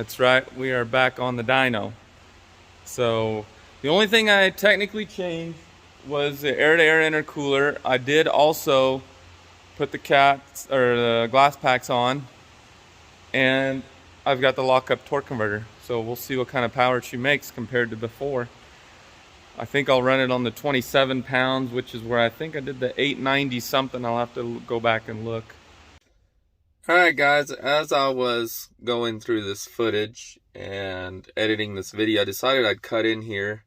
That's right, we are back on the dyno. So the only thing I technically changed was the air-to-air intercooler. I did also put the the glass packs on, and I've got the lockup torque converter. So we'll see what kind of power she makes compared to before. I think I'll run it on the 27 pounds, which is where I think I did the 890 something. I'll have to go back and look. Alright guys, as I was going through this footage and editing this video, I decided I'd cut in here.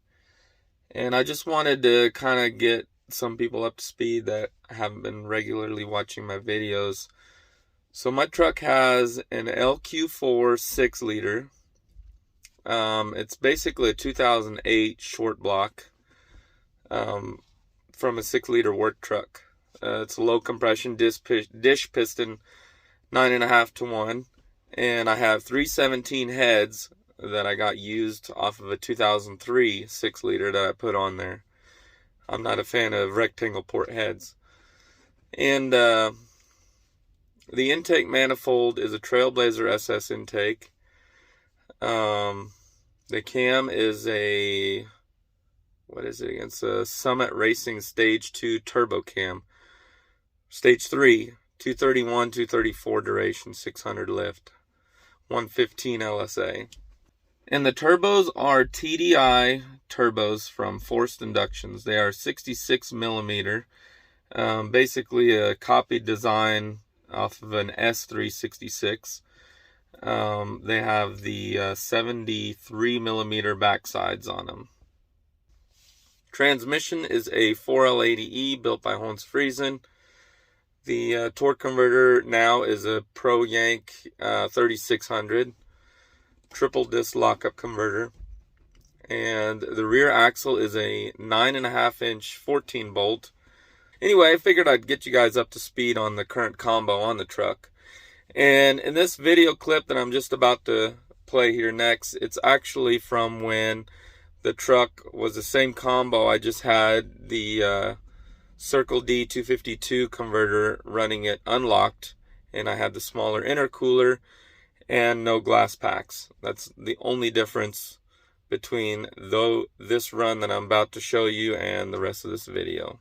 And I just wanted to kind of get some people up to speed that haven't been regularly watching my videos. So my truck has an LQ4 6-liter. It's basically a 2008 short block from a 6-liter work truck. It's a low compression dish piston 9.5 to 1, and I have 317 heads that I got used off of a 2003 6-liter that I put on there. I'm not a fan of rectangle port heads. And the intake manifold is a Trailblazer SS intake. The cam is a, what is it? It's a Summit Racing Stage 2 Turbo Cam. Stage 3. 231, 234 duration, 600 lift, 115 LSA. And the turbos are TDI turbos from Forced Inductions. They are 66 millimeter, basically a copied design off of an S366. They have the 73 millimeter backsides on them. Transmission is a 4L80E built by Hans Friesen. The torque converter now is a Pro Yank 3600 triple disc lockup converter, and the rear axle is a 9.5 inch 14 bolt. Anyway, I figured I'd get you guys up to speed on the current combo on the truck. And in this video clip that I'm just about to play here next, it's actually from when the truck was the same combo. I just had the Circle D 252 converter running it unlocked, and I had the smaller intercooler and no glass packs. That's the only difference between this run that I'm about to show you and the rest of this video.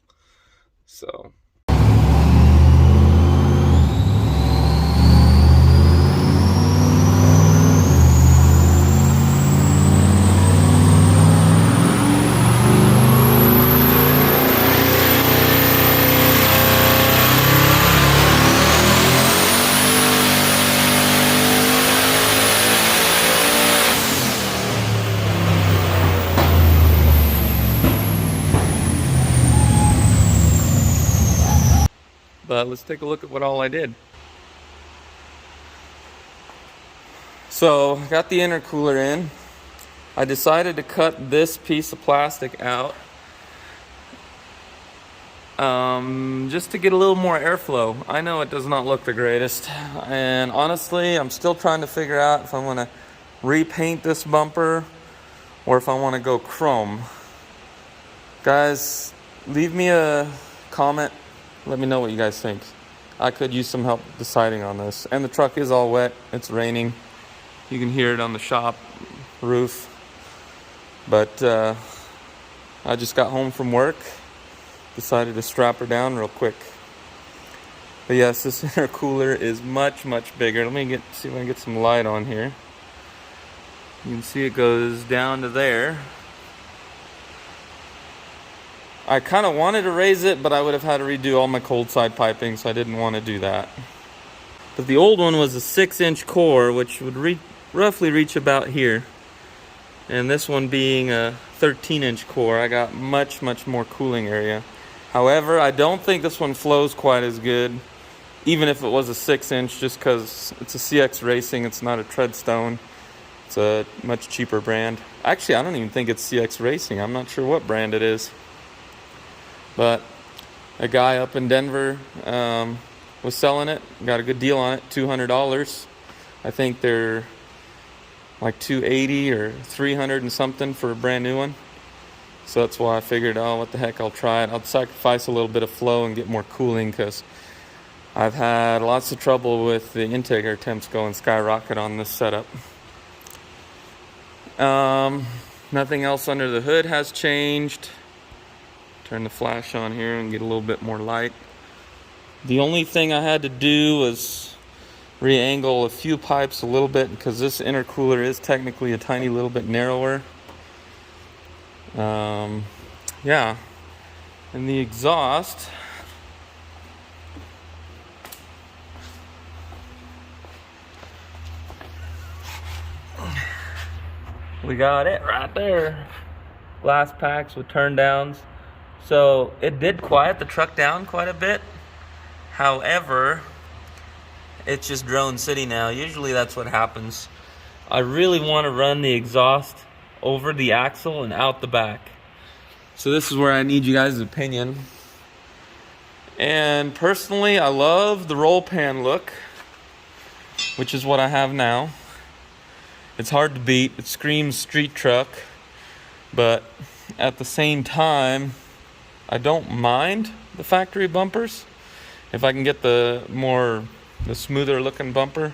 So but let's take a look at what all I did. So, got the intercooler in. I decided to cut this piece of plastic out just to get a little more airflow. I know it does not look the greatest, and honestly, I'm still trying to figure out if I want to repaint this bumper or if I want to go chrome. Guys, leave me a comment. Let me know what you guys think. I could use some help deciding on this. And the truck is all wet. It's raining. You can hear it on the shop roof. But I just got home from work. Decided to strap her down real quick. But yes, this intercooler is much, much bigger. Let me see if I can get some light on here. You can see it goes down to there. I kind of wanted to raise it, but I would have had to redo all my cold side piping, so I didn't want to do that. But the old one was a 6-inch core, which would roughly reach about here. And this one being a 13-inch core, I got much, much more cooling area. However, I don't think this one flows quite as good, even if it was a 6-inch, just because it's a CX Racing, it's not a Treadstone. It's a much cheaper brand. Actually, I don't even think it's CX Racing. I'm not sure what brand it is. But a guy up in Denver was selling it, got a good deal on it, $200. I think they're like $280 or $300 and something for a brand new one. So that's why I figured, oh, what the heck, I'll try it. I'll sacrifice a little bit of flow and get more cooling, because I've had lots of trouble with the intake air temps going skyrocket on this setup. Nothing else under the hood has changed. Turn the flash on here and get a little bit more light. The only thing I had to do was re-angle a few pipes a little bit because this intercooler is technically a tiny little bit narrower. Yeah, and the exhaust, we got it right there. Glass packs with turn downs. So it did quiet the truck down quite a bit. However, it's just drone city now. Usually that's what happens. I really want to run the exhaust over the axle and out the back. So this is where I need you guys' opinion. And personally, I love the roll pan look, which is what I have now. It's hard to beat. It screams street truck, but at the same time, I don't mind the factory bumpers if I can get the smoother looking bumper.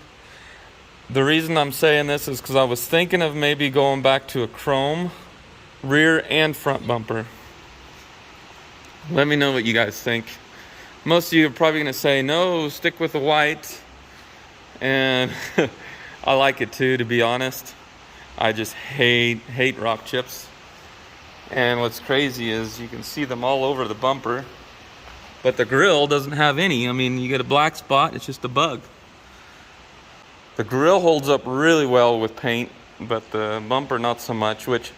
The reason I'm saying this is because I was thinking of maybe going back to a chrome rear and front bumper. Let me know what you guys think. Most of you are probably going to say, no, stick with the white. And I like it too, to be honest. I just hate rock chips. And what's crazy is you can see them all over the bumper, but the grill doesn't have any. I mean, you get a black spot, it's just a bug. The grill holds up really well with paint, but the bumper not so much, which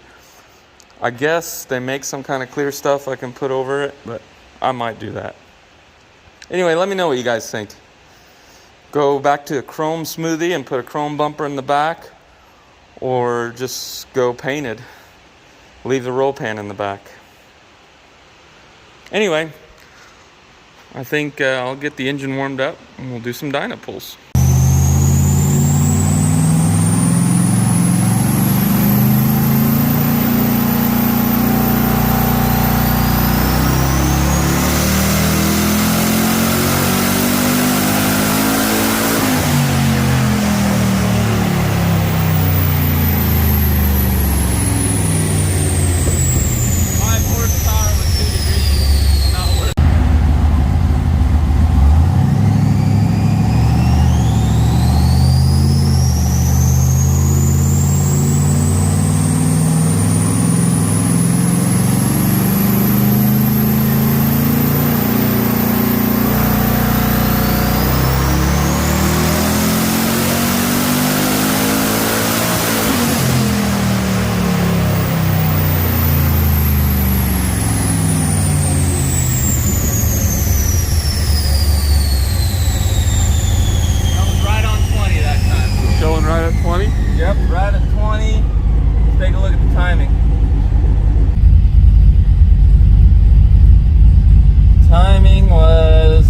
I guess they make some kind of clear stuff I can put over it, but I might do that. Anyway, let me know what you guys think. Go back to a chrome smoothie and put a chrome bumper in the back, or just go painted. Leave the roll pan in the back. Anyway, I think I'll get the engine warmed up and we'll do some dyno pulls. Yep, right at 20. Let's take a look at the timing. Timing was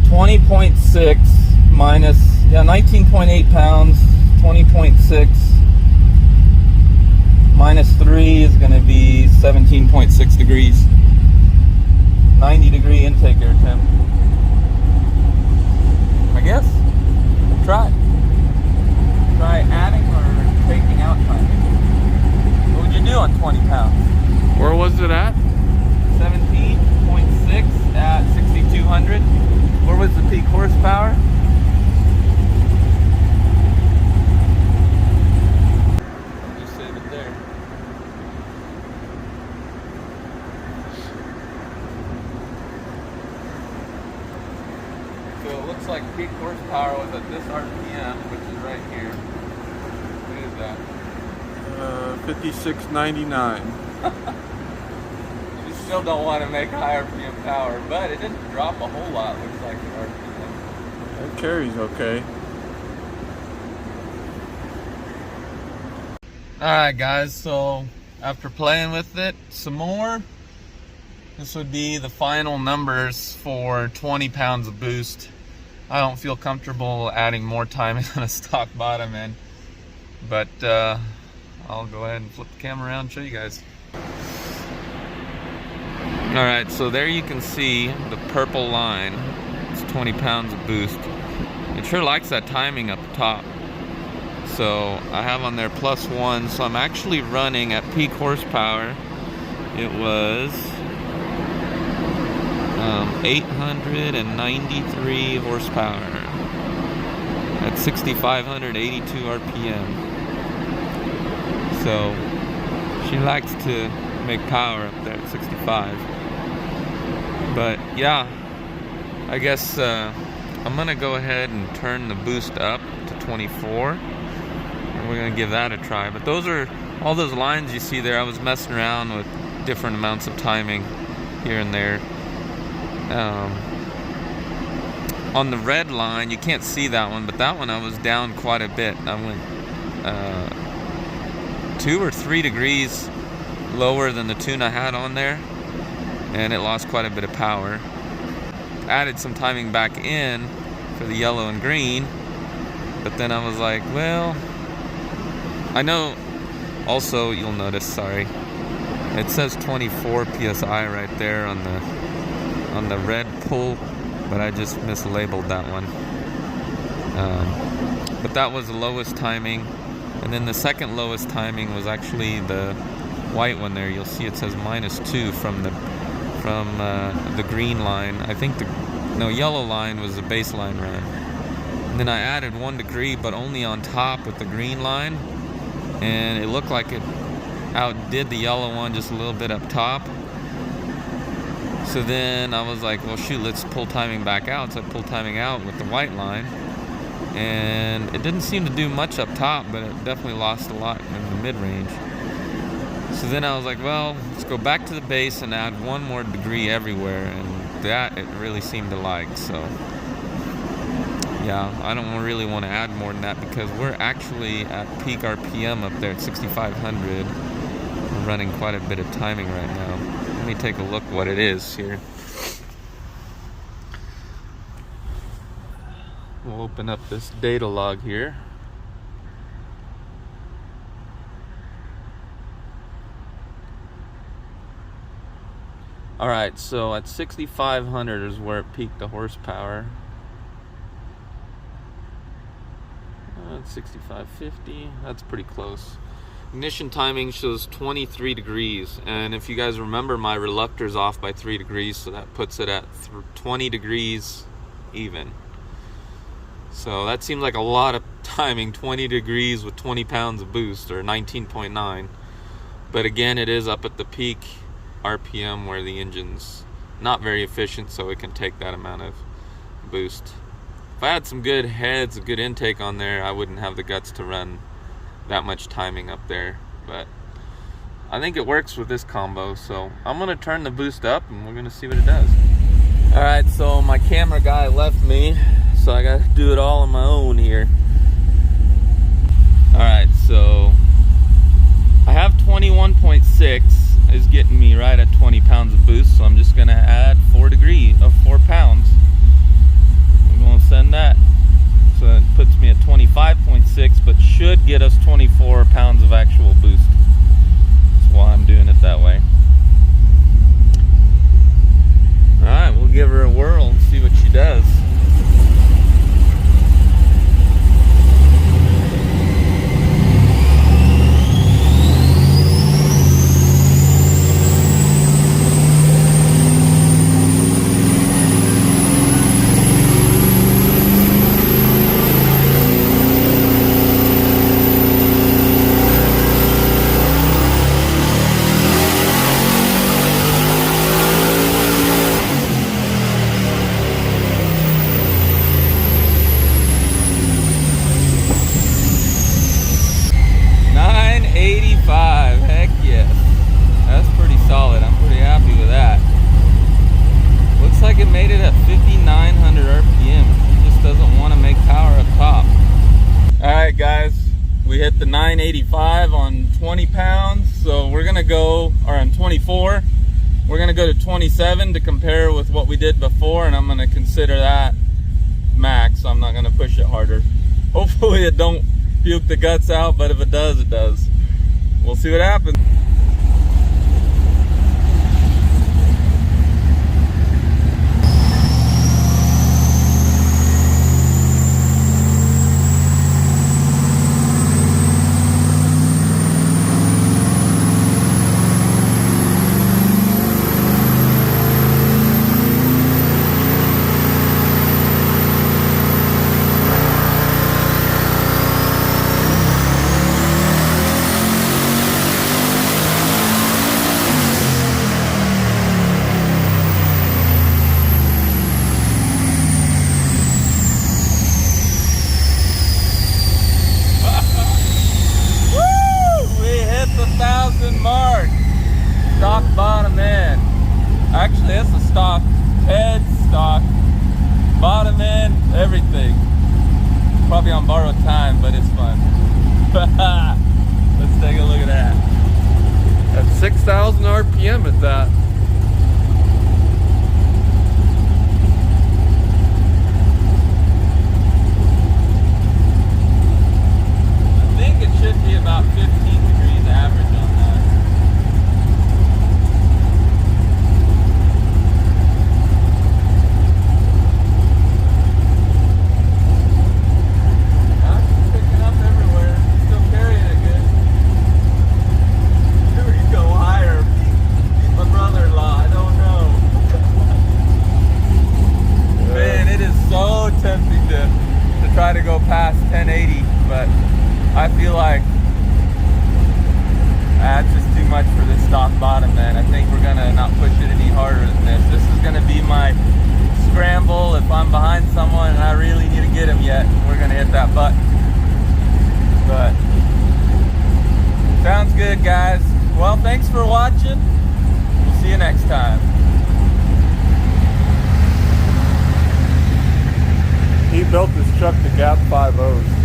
20.6 minus, 19.8 pounds, 20.6 minus 3 is going to be 17.6 degrees. 90 degree intake air temp. I guess. Try adding or taking out timing. What would you do on 20 pounds? Where was it at? 17.6 at 6,200. Where was the peak horsepower? Just save it there. So it looks like peak horsepower was at this RPM, which is right here. What is that? 56.99. You still don't want to make high RPM power, but it didn't drop a whole lot, looks like the RPM. That carries okay. Alright guys, so after playing with it some more, this would be the final numbers for 20 pounds of boost. I don't feel comfortable adding more timing on a stock bottom end, but I'll go ahead and flip the camera around and show you guys. Alright, so there you can see the purple line. It's 20 pounds of boost. It sure likes that timing up top. So I have on there +1, so I'm actually running at peak horsepower. It was 893 horsepower at 6,582 RPM. So she likes to make power up there at 65. But yeah, I guess I'm gonna go ahead and turn the boost up to 24, and we're gonna give that a try. But those are all those lines you see there. I was messing around with different amounts of timing here and there. On the red line, you can't see that one, but that one I was down quite a bit. I went 2 or 3 degrees lower than the tune I had on there, and it lost quite a bit of power. Added some timing back in for the yellow and green, but then I was like, well, I know. Also, you'll notice, sorry, it says 24 psi right there on the red pull, but I just mislabeled that one. But that was the lowest timing, and then the second lowest timing was actually the white one there. You'll see it says -2 from the green line. I think yellow line was the baseline run. And then I added 1 degree, but only on top with the green line, and it looked like it outdid the yellow one just a little bit up top. So then I was like, well shoot, let's pull timing back out. So I pulled timing out with the white line, and it didn't seem to do much up top, but it definitely lost a lot in the mid-range. So then I was like, well, let's go back to the base and add 1 more degree everywhere, and that it really seemed to like. So yeah, I don't really want to add more than that, because we're actually at peak RPM up there at 6,500. We're running quite a bit of timing right now. Let me take a look what it is here. We'll open up this data log here. Alright, so at 6,500 is where it peaked the horsepower. That's 6,550. That's pretty close. Ignition timing shows 23 degrees, and if you guys remember, my reluctor's off by 3 degrees, so that puts it at 20 degrees even. So that seems like a lot of timing, 20 degrees with 20 pounds of boost, or 19.9. But again, it is up at the peak RPM where the engine's not very efficient, so it can take that amount of boost. If I had some good heads, a good intake on there, I wouldn't have the guts to run that much timing up there. But I think it works with this combo, so I'm gonna turn the boost up and we're gonna see what it does. Alright, so my camera guy left me, so I gotta do it all on my own here. Alright, so I have 21.6 is getting me right at 20 pounds of boost, so I'm just gonna add 4 pounds. I'm gonna send that, so it puts me at 25.6, but should get us 24 pounds of actual boost. That's why I'm doing it that way. Alright, we'll give her a whirl and see what she does. Heck yes, that's pretty solid. I'm pretty happy with that. Looks like it made it at 5,900 RPM. It just doesn't want to make power up top. Alright guys, we hit the 985 on 20 pounds, so we're gonna go, or on 24, we're gonna go to 27 to compare with what we did before, and I'm gonna consider that max. I'm not gonna push it harder. Hopefully it don't puke the guts out, but if it does, it does. We'll see what happens. stock bottom end. Actually, it's a stock head, stock bottom end, everything. Probably on borrowed time, but it's fun. Let's take a look at that. At 6,000 RPM at that. I think it should be about 15 degrees average on that. Now it's picking up everywhere. Still carrying it good. Maybe you go higher. Beat my brother-in-law. I don't know. Man, it is so tempting to try to go past 1080, but I feel like that's just too much for this stock bottom, man. I think we're gonna not push it any harder than this. This is gonna be my scramble if I'm behind someone and I really need to get him yet. We're gonna hit that button. But sounds good, guys. Well, thanks for watching. We'll see you next time. He built this truck to gap 5.0s.